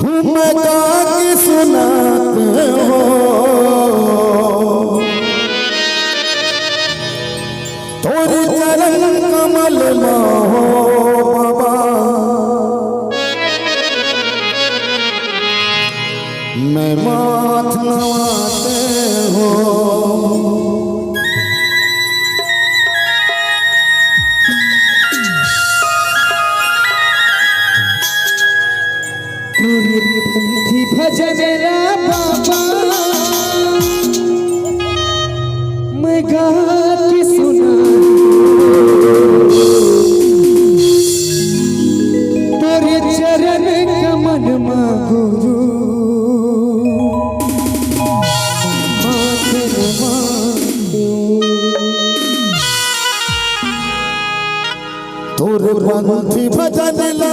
मैं गा के सुनाते हो तोरे चरण कमल हो बाबा मैं माथ नवाते हो पंथी भजनेला बाबा मैं गा के सुना तोरे चरण कमल मा गुरु माथे नमाते तोरे पंथी भजनेला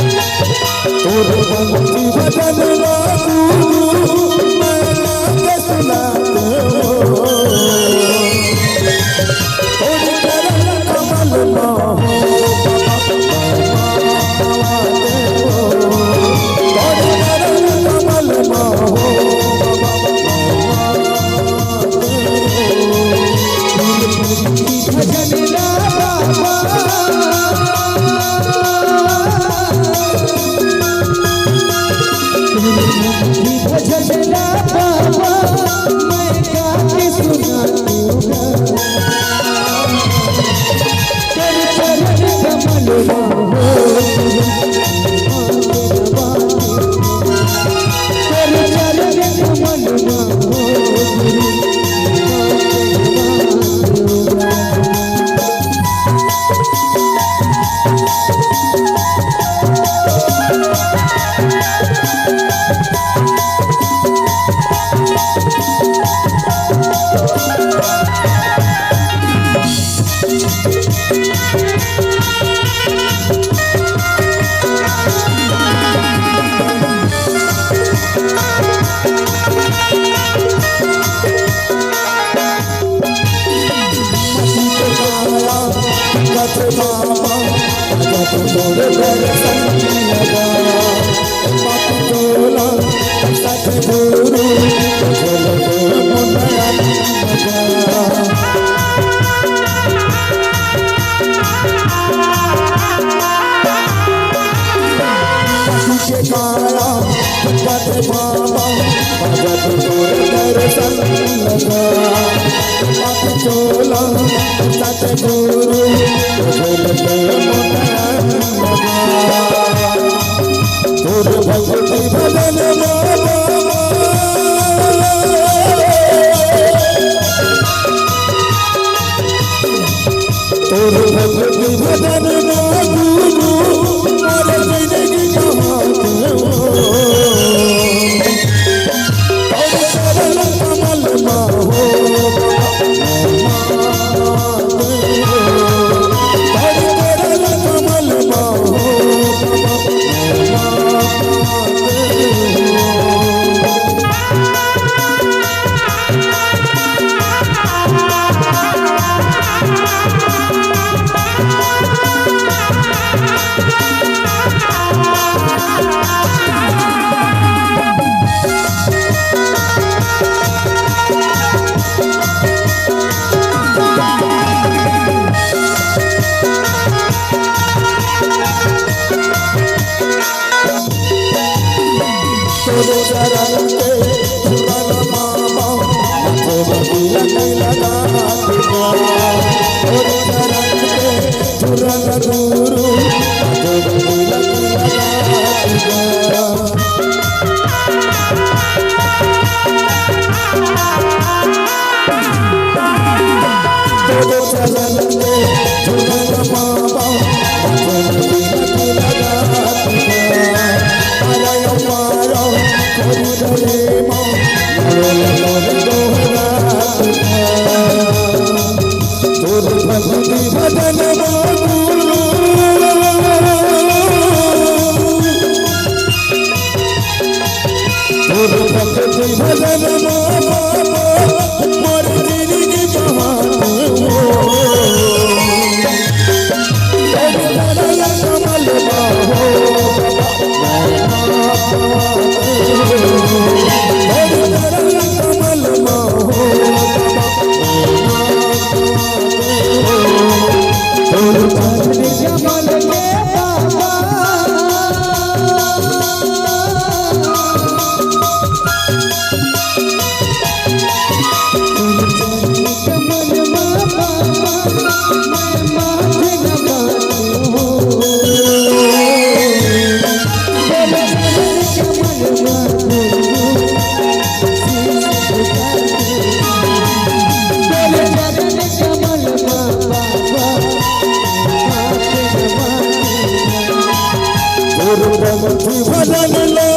तोरे पंथी भजनेला मैं गा के सुनाते हो तोरे चरण कमल हो तोरे चरण कमल हो भजनेला बाबा भजनेला बाबा मैं गा के सुनाती हूँ तेरे चरण कमल हो तेरे चरण कमल हो भजन बंसी भजन लो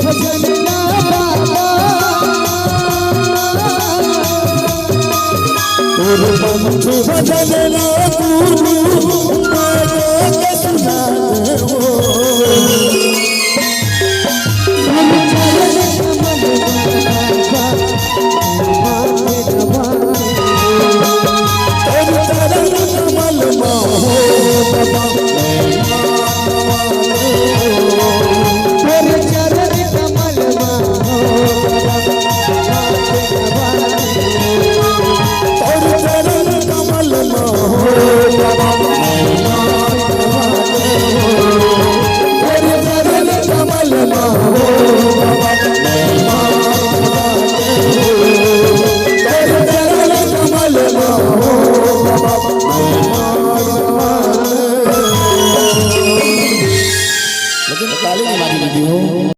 भजन ला बाबा तेरे बंसी भजन लो गुरु मैं के सुनाते हो लेकिन काली नहीं मारी वीडियो